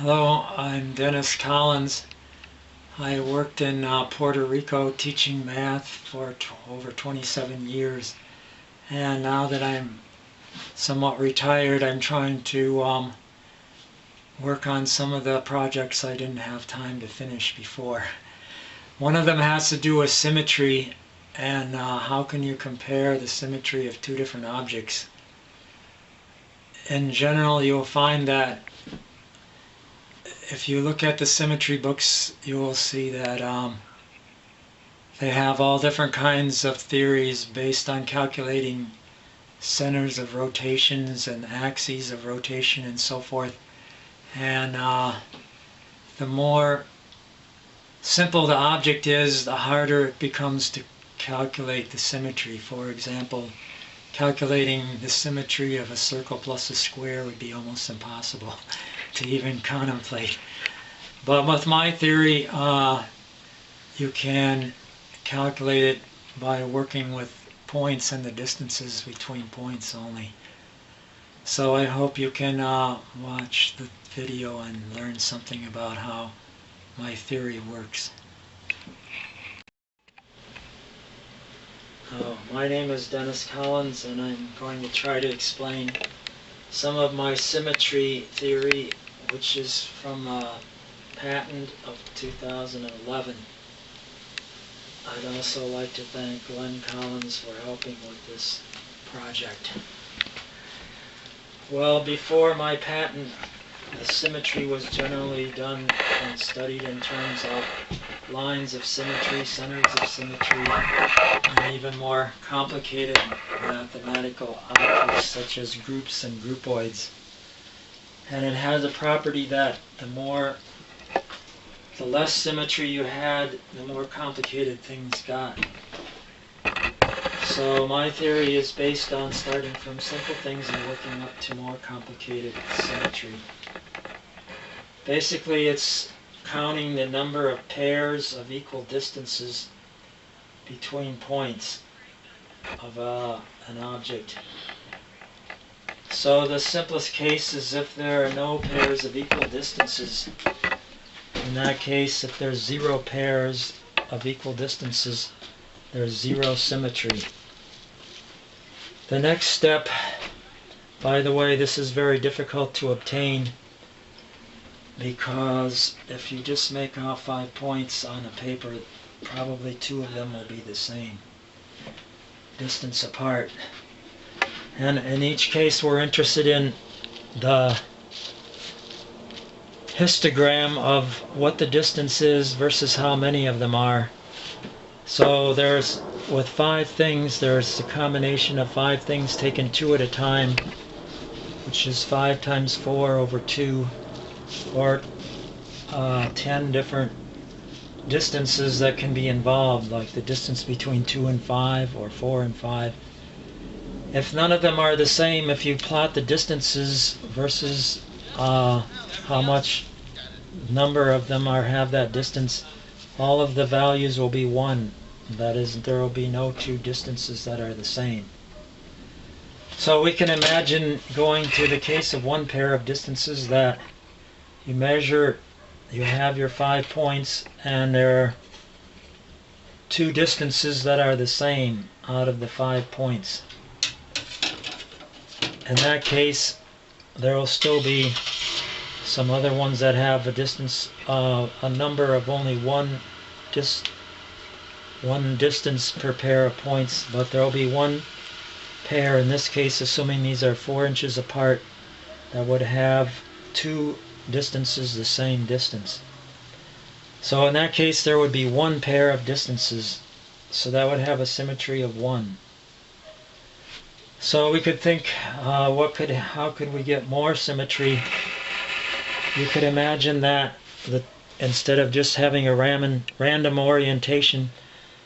Hello, I'm Dennis Collins. I worked in Puerto Rico teaching math for over 27 years, and now that I'm somewhat retired, I'm trying to work on some of the projects I didn't have time to finish before. One of them has to do with symmetry, and how can you compare the symmetry of two different objects. In general, you'll find that if you look at the symmetry books, you will see that they have all different kinds of theories based on calculating centers of rotations and axes of rotation and so forth. And the more simple the object is, the harder it becomes to calculate the symmetry. For example, calculating the symmetry of a circle plus a square would be almost impossible to even contemplate. But with my theory, you can calculate it by working with points and the distances between points only. So I hope you can watch the video and learn something about how my theory works. My name is Dennis Collins, and I'm going to try to explain some of my symmetry theory, which is from a patent of 2011. I'd also like to thank Glenn Collins for helping with this project. Well, before my patent, the symmetry was generally done and studied in terms of lines of symmetry, centers of symmetry, and even more complicated mathematical objects such as groups and groupoids. And it has a property that the less symmetry you had, the more complicated things got. So my theory is based on starting from simple things and working up to more complicated symmetry. Basically, it's counting the number of pairs of equal distances between points of an object. So the simplest case is if there are no pairs of equal distances. In that case, if there's 0 pairs of equal distances, there's 0 symmetry. The next step, by the way, this is very difficult to obtain, because if you just make out 5 points on a paper, probably 2 of them will be the same distance apart. And in each case, we're interested in the histogram of what the distance is versus how many of them are. So with 5 things, there's a combination of 5 things taken 2 at a time, which is 5 times 4 over 2, or 10 different distances that can be involved, like the distance between 2 and 5 or 4 and 5. If none of them are the same, if you plot the distances versus how much number of them have that distance, all of the values will be 1. That is, there will be no 2 distances that are the same. So we can imagine going to the case of 1 pair of distances that you measure. You have your 5 points, and there are 2 distances that are the same out of the 5 points. In that case, there will still be some other ones that have a distance, a number of only one distance per pair of points, but there will be 1 pair, in this case, assuming these are 4 inches apart, that would have 2 distances the same distance. So in that case, there would be 1 pair of distances, so that would have a symmetry of 1. So we could think, how could we get more symmetry? You could imagine that instead of just having a random orientation,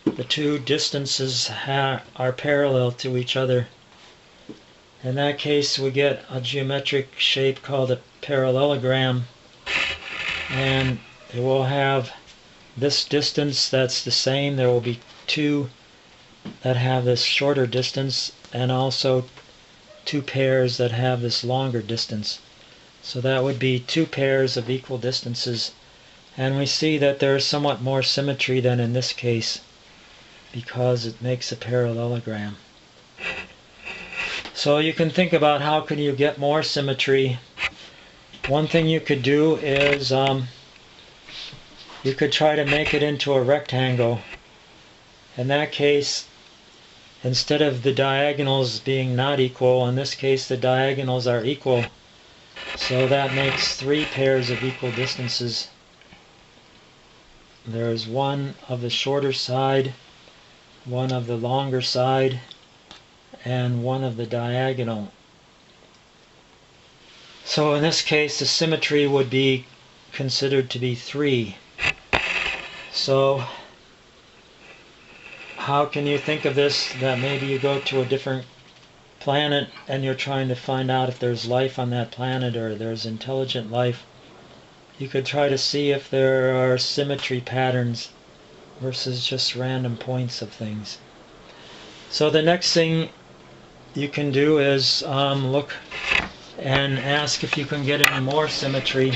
the 2 distances are parallel to each other. In that case, we get a geometric shape called a parallelogram, and it will have this distance that's the same. There will be 2 that have this shorter distance, and also 2 pairs that have this longer distance. So that would be 2 pairs of equal distances. And we see that there's somewhat more symmetry than in this case because it makes a parallelogram. So you can think about how can you get more symmetry. One thing you could do is you could try to make it into a rectangle. In that case, instead of the diagonals being not equal, in this case the diagonals are equal. So that makes 3 pairs of equal distances. There's one of the shorter side, one of the longer side, and one of the diagonal. So in this case the symmetry would be considered to be 3. So how can you think of this, that maybe you go to a different planet and you're trying to find out if there's life on that planet or there's intelligent life? You could try to see if there are symmetry patterns versus just random points of things. So the next thing you can do is look and ask if you can get any more symmetry.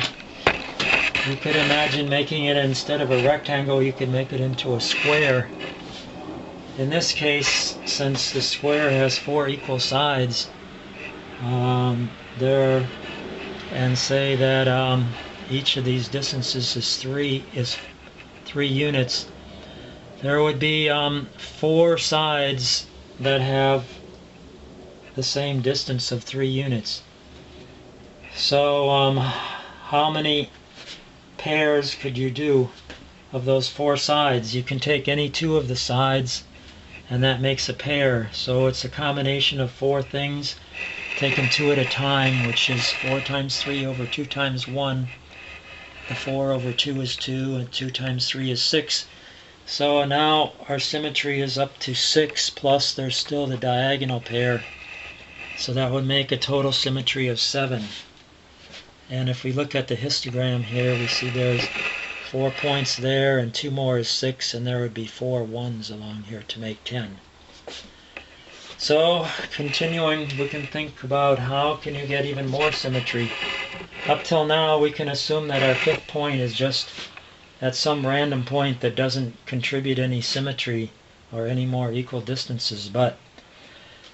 You could imagine making it, instead of a rectangle, you could make it into a square. In this case, since the square has 4 equal sides, and say that each of these distances is 3 units, there would be 4 sides that have the same distance of 3 units. So how many pairs could you do of those 4 sides? You can take any 2 of the sides and that makes a pair. So it's a combination of 4 things taken 2 at a time, which is 4 times 3 over 2 times 1. The 4 over 2 is 2, and 2 times 3 is 6. So now our symmetry is up to 6, plus there's still the diagonal pair. So that would make a total symmetry of 7. And if we look at the histogram here, we see there's 4 points there, and 2 more is 6, and there would be 4 ones along here to make 10. So, continuing, we can think about how can you get even more symmetry. Up till now, we can assume that our 5th point is just at some random point that doesn't contribute any symmetry or any more equal distances. But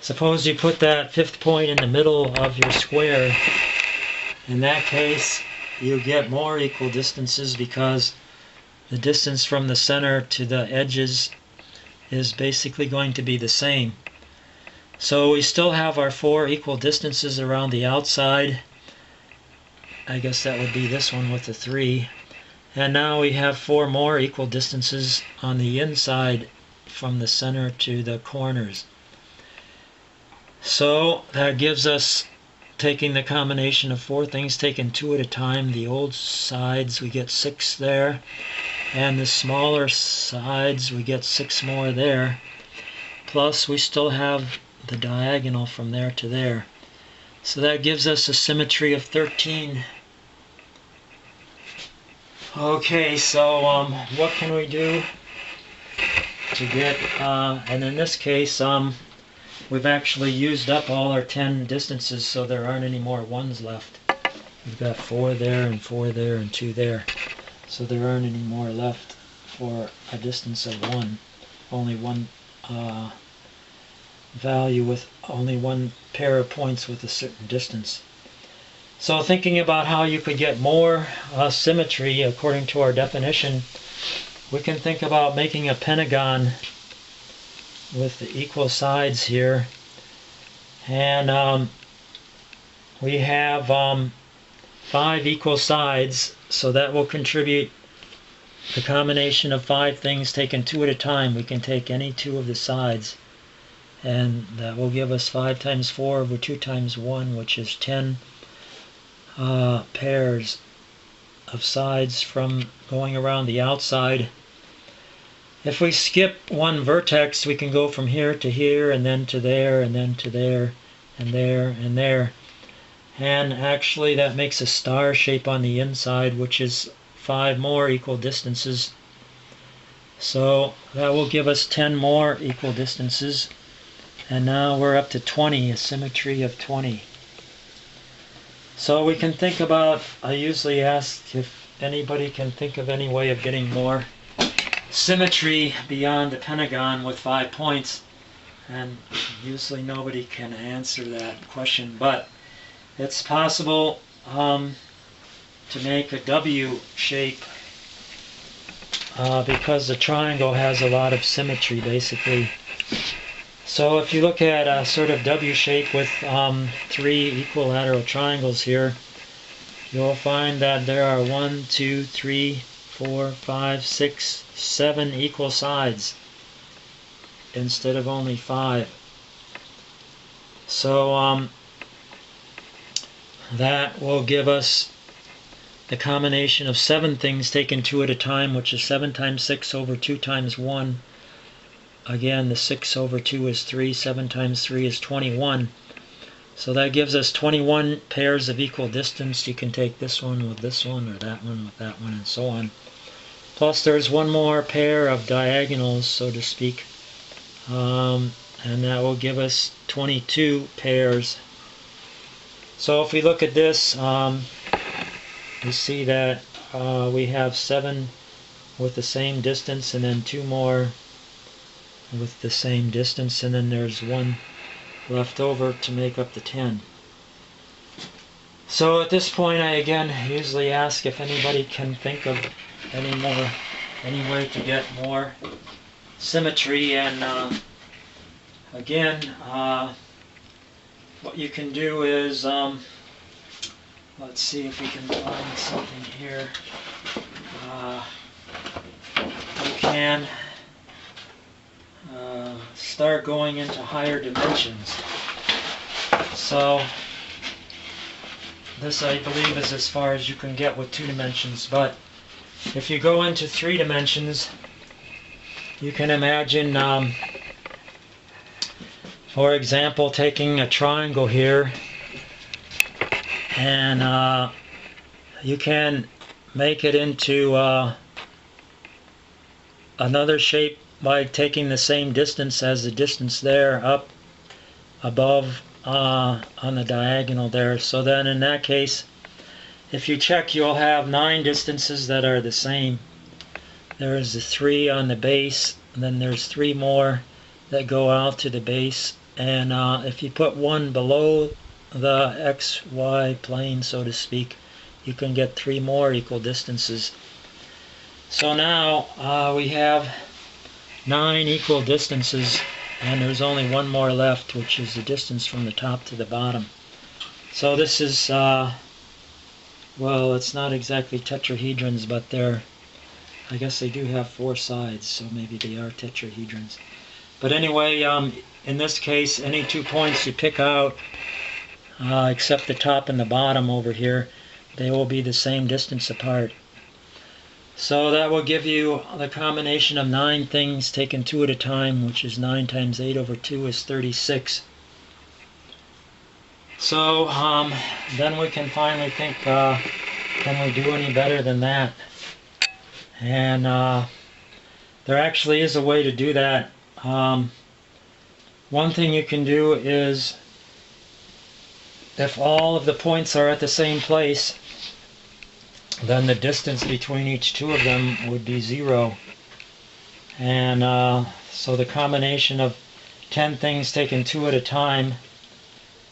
suppose you put that 5th point in the middle of your square. In that case, you get more equal distances because the distance from the center to the edges is basically going to be the same. So we still have our 4 equal distances around the outside. I guess that would be this one with the 3. And now we have 4 more equal distances on the inside from the center to the corners. So that gives us, taking the combination of 4 things taken 2 at a time, the old sides we get 6 there, and the smaller sides we get 6 more there, plus we still have the diagonal from there to there. So that gives us a symmetry of 13. Okay, so what can we do to get, and in this case we've actually used up all our 10 distances, so there aren't any more 1s left. We've got 4 there and 4 there and 2 there, so there aren't any more left for a distance of 1. Only one value with only 1 pair of points with a certain distance. So thinking about how you could get more symmetry according to our definition, we can think about making a pentagon with the equal sides here, and we have 5 equal sides, so that will contribute the combination of 5 things taken 2 at a time. We can take any 2 of the sides, and that will give us 5 times 4 over 2 times 1, which is 10 pairs of sides from going around the outside. If we skip 1 vertex, we can go from here to here, and then to there, and then to there, and there, and there. And actually that makes a star shape on the inside, which is 5 more equal distances. So that will give us 10 more equal distances. And now we're up to 20, a symmetry of 20. So we can think about, I usually ask if anybody can think of any way of getting more symmetry beyond the pentagon with 5 points, and usually nobody can answer that question, but it's possible to make a W shape because the triangle has a lot of symmetry basically. So if you look at a sort of W shape with 3 equilateral triangles here, you'll find that there are 1, 2, 3, 4, 5, 6, 7 equal sides instead of only 5. So that will give us the combination of 7 things taken 2 at a time, which is 7 times 6 over 2 times 1. Again, the 6 over 2 is 3, 7 times 3 is 21. So that gives us 21 pairs of equal distance. You can take this one with this one, or that one with that one, and so on. Plus there's one more pair of diagonals, so to speak, and that will give us 22 pairs. So if we look at this, we see that we have 7 with the same distance, and then 2 more with the same distance, and then there's 1 left over to make up the 10. So at this point I again usually ask if anybody can think of any way to get more symmetry, and again what you can do is let's see if we can find something here. You can start going into higher dimensions. So this, I believe, is as far as you can get with 2 dimensions, but if you go into 3 dimensions, you can imagine, for example, taking a triangle here, and you can make it into another shape by taking the same distance as the distance there up above on the diagonal there. So then in that case, if you check, you'll have 9 distances that are the same. There's the 3 on the base, and then there's 3 more that go out to the base, and if you put 1 below the XY plane, so to speak, you can get 3 more equal distances. So now we have 9 equal distances, and there's only 1 more left, which is the distance from the top to the bottom. So this is, well, it's not exactly tetrahedrons, but I guess they do have 4 sides, so maybe they are tetrahedrons. But anyway, in this case, any 2 points you pick out, except the top and the bottom over here, they will be the same distance apart. So that will give you the combination of 9 things taken 2 at a time, which is 9 times 8 over 2 is 36. So then we can finally think, can we do any better than that? And there actually is a way to do that. One thing you can do is, if all of the points are at the same place, then the distance between each 2 of them would be 0. And so the combination of 10 things taken 2 at a time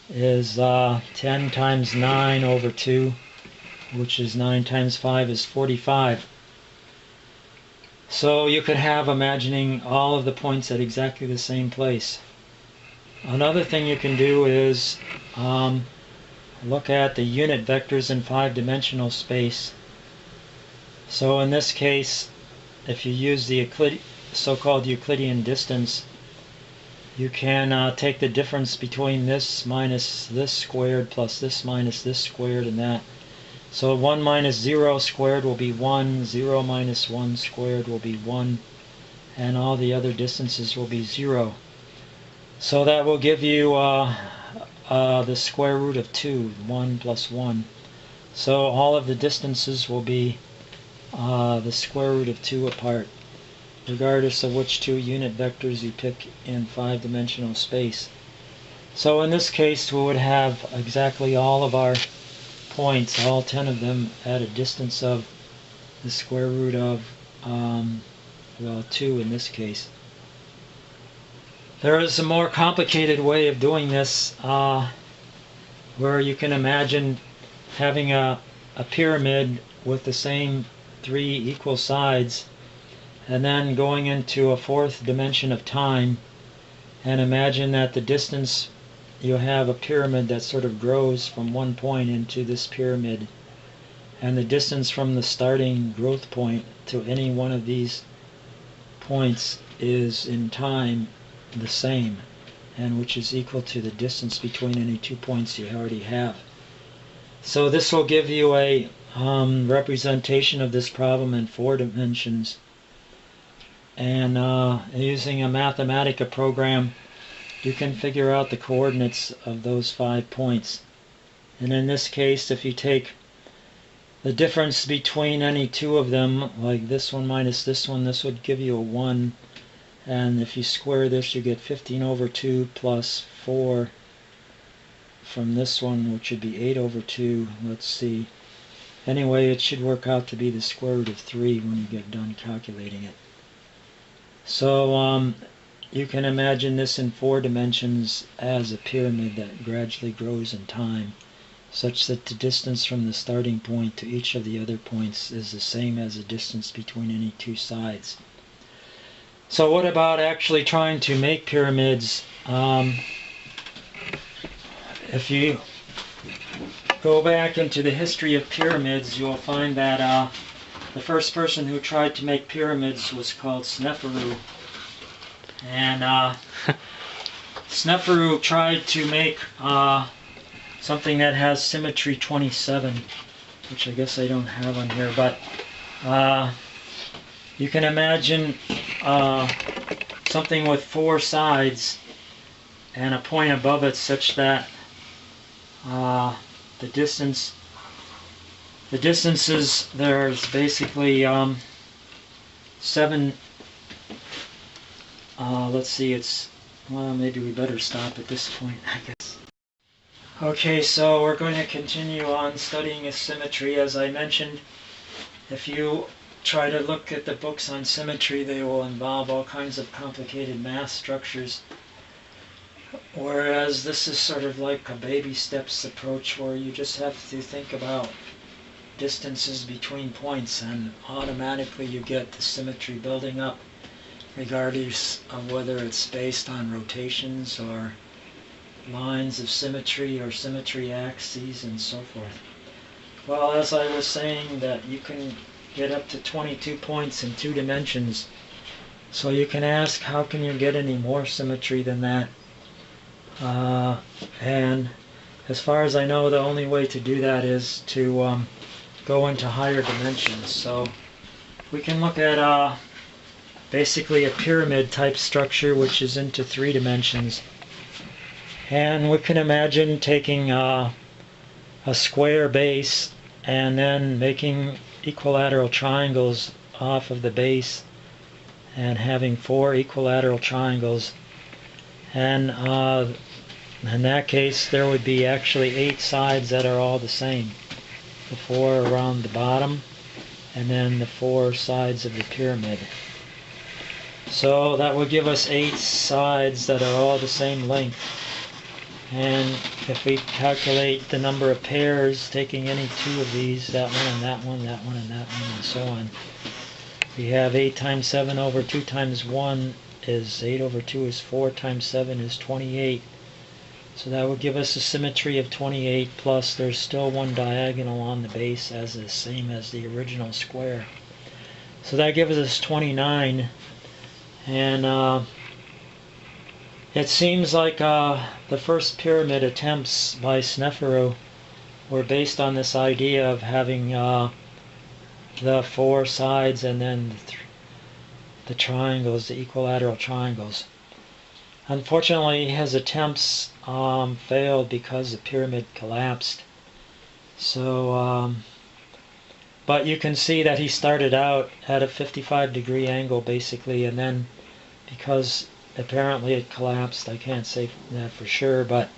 is 10 times 9 over 2, which is 9 times 5 is 45. So you could have imagining all of the points at exactly the same place. Another thing you can do is look at the unit vectors in 5-dimensional space. So in this case, if you use the so-called Euclidean distance, you can take the difference between this minus this squared plus this minus this squared and that. So 1 minus 0 squared will be 1, 0 minus 1 squared will be 1, and all the other distances will be 0. So that will give you the square root of 2, 1 plus 1. So all of the distances will be the square root of 2 apart, regardless of which 2 unit vectors you pick in 5-dimensional space. So in this case, we would have exactly all of our points, all 10 of them at a distance of the square root of, well, 2 in this case. There is a more complicated way of doing this, where you can imagine having a pyramid with the same 3 equal sides, and then going into a 4th dimension of time, and imagine that the distance, you have a pyramid that sort of grows from one point into this pyramid, and the distance from the starting growth point to any one of these points is in time the same, and which is equal to the distance between any 2 points you already have. So this will give you a representation of this problem in 4 dimensions, and using a Mathematica program you can figure out the coordinates of those 5 points. And in this case, if you take the difference between any 2 of them, like this one minus this one, this would give you a 1, and if you square this you get 15 over 2 plus 4 from this one, which would be 8 over 2. Let's see. Anyway, it should work out to be the square root of 3 when you get done calculating it. So you can imagine this in 4 dimensions as a pyramid that gradually grows in time, such that the distance from the starting point to each of the other points is the same as the distance between any 2 sides. So what about actually trying to make pyramids? If you go back into the history of pyramids, you'll find that the first person who tried to make pyramids was called Symmetry. And Symmetry tried to make something that has symmetry 27, which I guess I don't have on here, but you can imagine something with 4 sides and a point above it such that the distances, there's basically 7, let's see, it's, well, maybe we better stop at this point, I guess. Okay, so we're going to continue on studying symmetry. As I mentioned, if you try to look at the books on symmetry, they will involve all kinds of complicated math structures, whereas this is sort of like a baby steps approach where you just have to think about distances between points and automatically you get the symmetry building up, regardless of whether it's based on rotations or lines of symmetry or symmetry axes and so forth. Well, as I was saying, that you can get up to 22 points in 2 dimensions, so you can ask, how can you get any more symmetry than that? And as far as I know, the only way to do that is to go into higher dimensions. So we can look at basically a pyramid type structure which is into 3 dimensions, and we can imagine taking a square base and then making equilateral triangles off of the base and having 4 equilateral triangles, and in that case there would be actually 8 sides that are all the same, the 4 around the bottom and then the 4 sides of the pyramid. So that would give us 8 sides that are all the same length, and if we calculate the number of pairs, taking any 2 of these, that one and that one, that one and that one, and so on, we have 8 times 7 over 2 times 1 is 8 over 2 is 4 times 7 is 28. So that would give us a symmetry of 28, plus there's still 1 diagonal on the base as the same as the original square. So that gives us 29, and it seems like the first pyramid attempts by Sneferu were based on this idea of having the 4 sides and then the triangles, the equilateral triangles. Unfortunately, his attempts failed because the pyramid collapsed. So, but you can see that he started out at a 55-degree angle basically, and then because apparently it collapsed, I can't say that for sure, but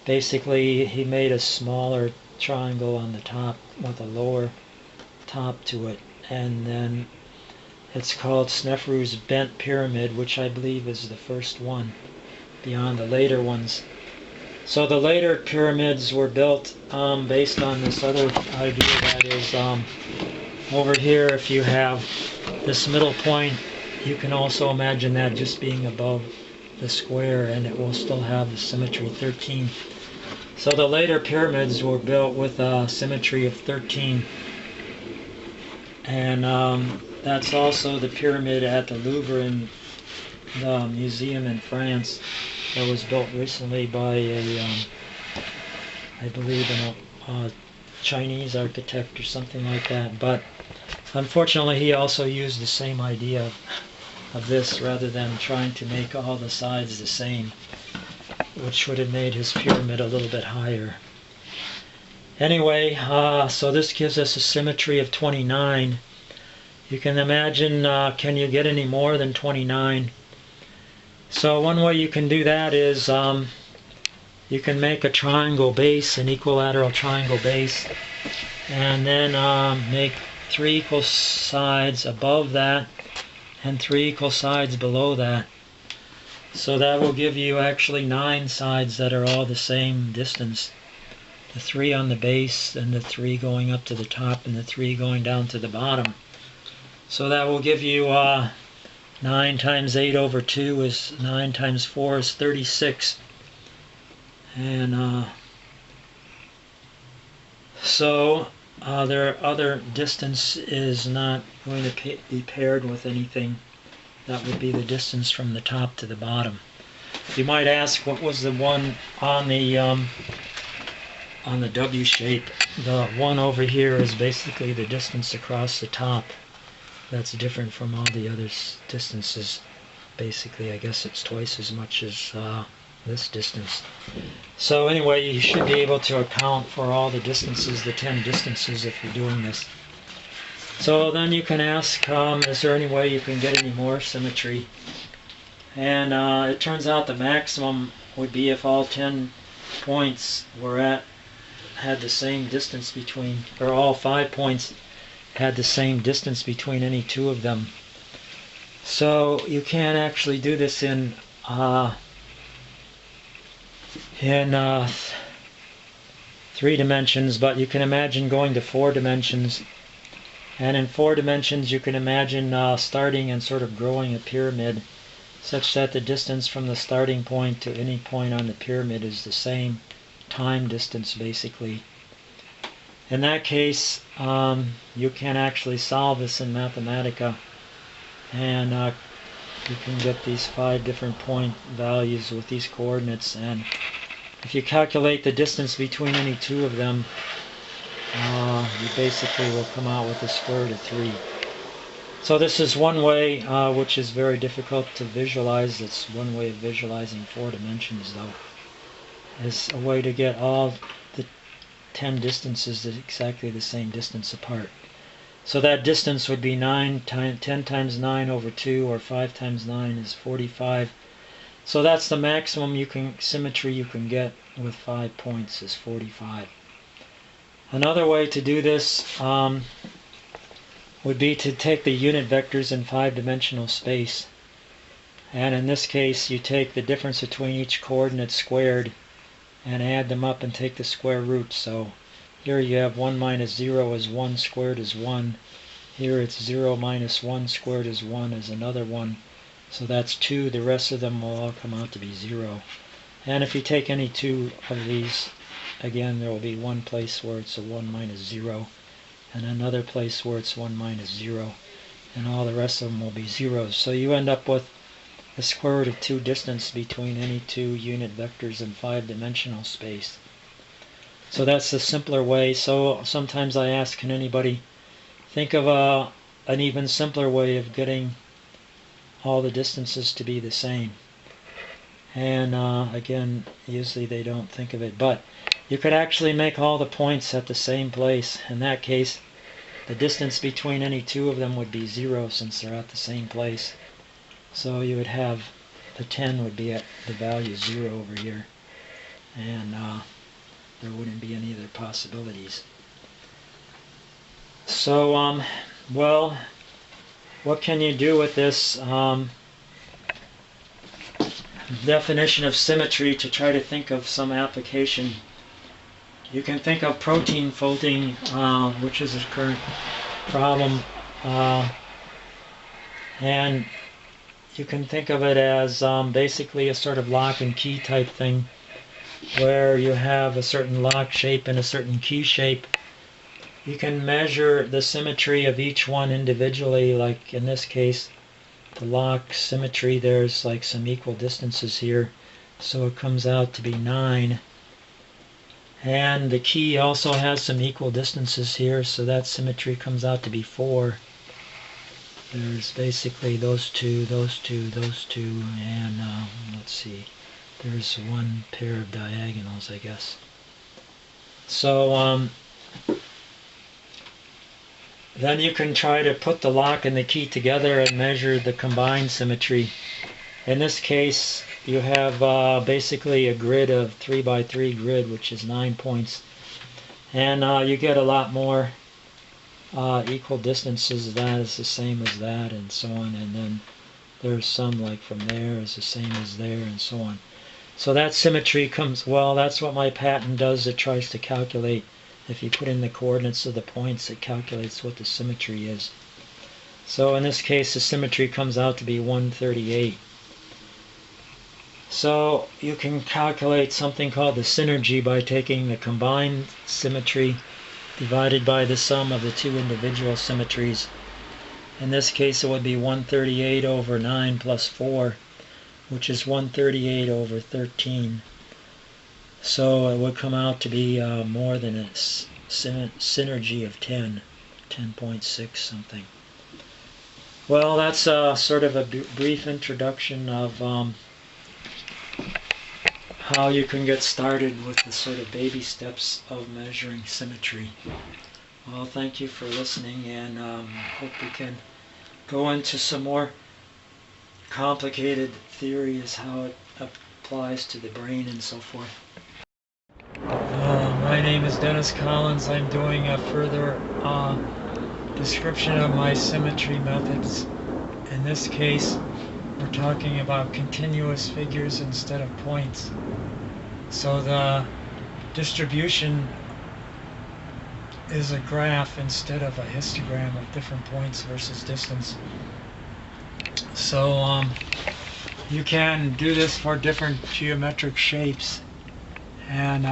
basically he made a smaller triangle on the top with a lower top to it. And then it's called Sneferu's Bent Pyramid, which I believe is the first one beyond the later ones. So the later pyramids were built based on this other idea, that is over here, if you have this middle point, you can also imagine that just being above the square, and it will still have the symmetry 13. So the later pyramids were built with a symmetry of 13. And that's also the pyramid at the Louvre in the museum in France that was built recently by I believe a Chinese architect or something like that. But unfortunately, he also used the same idea of this, rather than trying to make all the sides the same, which would have made his pyramid a little bit higher. Anyway, so this gives us a symmetry of 29. You can imagine, can you get any more than 29? So one way you can do that is you can make a triangle base, an equilateral triangle base, and then make 3 equal sides above that and 3 equal sides below that. So that will give you actually 9 sides that are all the same distance. The 3 on the base, and the 3 going up to the top, and the 3 going down to the bottom. So that will give you 9 times 8 over 2 is 9 times 4 is 36. And so their other distance is not going to be paired with anything. That would be the distance from the top to the bottom. You might ask, what was the one on the W shape? The one over here is basically the distance across the top. That's different from all the other distances. Basically, I guess it's twice as much as this distance. So anyway, you should be able to account for all the distances, the 10 distances, if you're doing this. So then you can ask, is there any way you can get any more symmetry? And it turns out the maximum would be if all 10 points had the same distance between, or all 5 points had the same distance between any 2 of them. So you can't actually do this in 3 dimensions, but you can imagine going to 4 dimensions. And in 4 dimensions you can imagine starting and sort of growing a pyramid such that the distance from the starting point to any point on the pyramid is the same time distance, basically. In that case, you can actually solve this in Mathematica, and you can get these 5 different point values with these coordinates, and if you calculate the distance between any 2 of them, you basically will come out with the square root of 3. So this is one way, which is very difficult to visualize. It's one way of visualizing 4 dimensions, though. Is a way to get all the 10 distances at exactly the same distance apart. So that distance would be 10 times 9 over 2, or 5 times 9 is 45. So that's the maximum symmetry you can get with 5 points, is 45. Another way to do this would be to take the unit vectors in 5-dimensional space. And in this case, you take the difference between each coordinate squared and add them up and take the square root. So here you have 1 minus 0 is 1 squared is 1. Here it's 0 minus 1 squared is 1 is another 1. So that's 2. The rest of them will all come out to be 0. And if you take any 2 of these, again, there will be one place where it's a 1 minus 0, and another place where it's 1 minus 0, and all the rest of them will be zeros. So you end up with the square root of 2 distance between any 2 unit vectors in 5-dimensional space. So that's the simpler way. So sometimes I ask, can anybody think of an even simpler way of getting all the distances to be the same? And again, usually they don't think of it, but you could actually make all the points at the same place. In that case, the distance between any 2 of them would be 0, since they're at the same place. So you would have the 10 would be at the value 0 over here, and there wouldn't be any other possibilities. So, well, what can you do with this definition of symmetry to try to think of some application? You can think of protein folding, which is a current problem, and you can think of it as basically a sort of lock and key type thing, where you have a certain lock shape and a certain key shape. You can measure the symmetry of each one individually, like in this case, the lock symmetry, there's like some equal distances here, so it comes out to be 9. And the key also has some equal distances here, so that symmetry comes out to be 4. There's basically those two, those two, those two, and let's see, there's one pair of diagonals, I guess. So then you can try to put the lock and the key together and measure the combined symmetry. In this case, you have basically a grid of 3 by 3 grid, which is 9 points, and you get a lot more equal distances. That is the same as that, and so on, and then there's some like from there is the same as there, and so on. So that symmetry comes, well, that's what my patent does. It tries to calculate, if you put in the coordinates of the points, it calculates what the symmetry is. So in this case, the symmetry comes out to be 138. So you can calculate something called the synergy by taking the combined symmetry divided by the sum of the two individual symmetries. In this case, it would be 138 over 9 plus 4, which is 138 over 13. So it would come out to be more than a synergy of 10.6 something. Well, that's sort of a brief introduction of how you can get started with the sort of baby steps of measuring symmetry. Well, thank you for listening, and hope we can go into some more complicated theories, how it applies to the brain and so forth. My name is Dennis Collins. I'm doing a further description of my symmetry methods. In this case, we're talking about continuous figures instead of points. So the distribution is a graph instead of a histogram of different points versus distance. So you can do this for different geometric shapes and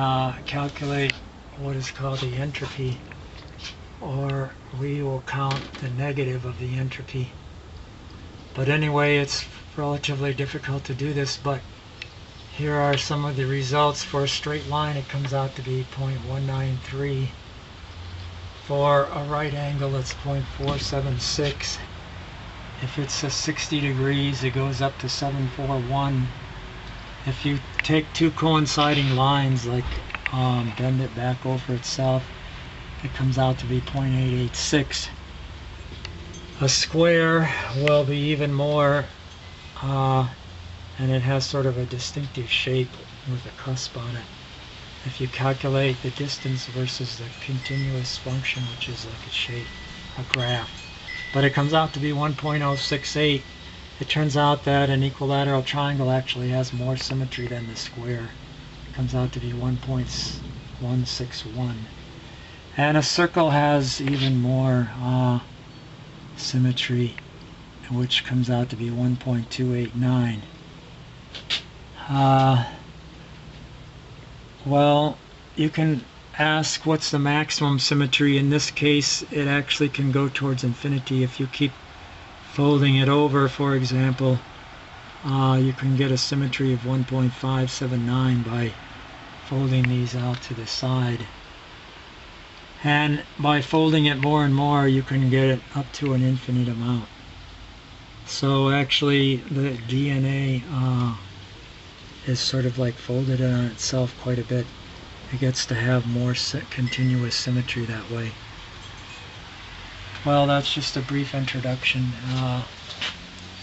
calculate what is called the entropy, or we will count the negative of the entropy. But anyway, it's relatively difficult to do this, but here are some of the results. For a straight line, it comes out to be 0.193. For a right angle, it's 0.476. If it's a 60 degrees, it goes up to 741. If you take two coinciding lines, like bend it back over itself, it comes out to be 0.886. A square will be even more, and it has sort of a distinctive shape with a cusp on it. If you calculate the distance versus the continuous function, which is like a shape, a graph, but it comes out to be 1.068. It turns out that an equilateral triangle actually has more symmetry than the square. It comes out to be 1.161. And a circle has even more symmetry, which comes out to be 1.289. Well, you can ask what's the maximum symmetry. In this case, it actually can go towards infinity. If you keep folding it over, for example, you can get a symmetry of 1.579 by folding these out to the side. And by folding it more and more, you can get it up to an infinite amount. So actually, the DNA is sort of like folded in on itself quite a bit. It gets to have more continuous symmetry that way. Well, that's just a brief introduction,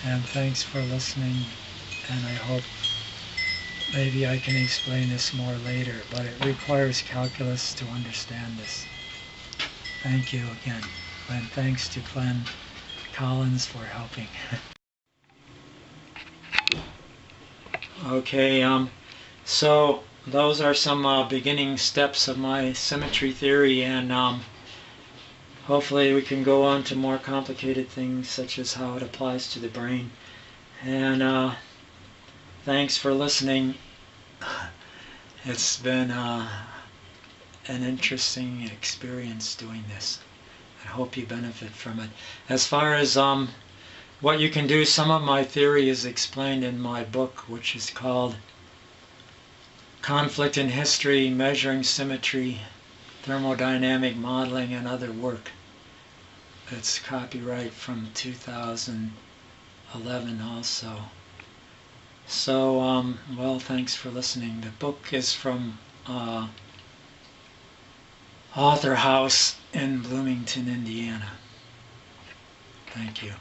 and thanks for listening, and I hope maybe I can explain this more later, but it requires calculus to understand this. Thank you again. And thanks to Glenn Collins for helping. Okay, so those are some beginning steps of my symmetry theory, and hopefully we can go on to more complicated things such as how it applies to the brain. And thanks for listening. It's been an interesting experience doing this. I hope you benefit from it. As far as what you can do, some of my theory is explained in my book, which is called Conflict in History, Measuring Symmetry, Thermodynamic Modeling, and Other Work. It's copyright from 2011 also. So, well, thanks for listening. The book is from Author House in Bloomington, Indiana. Thank you.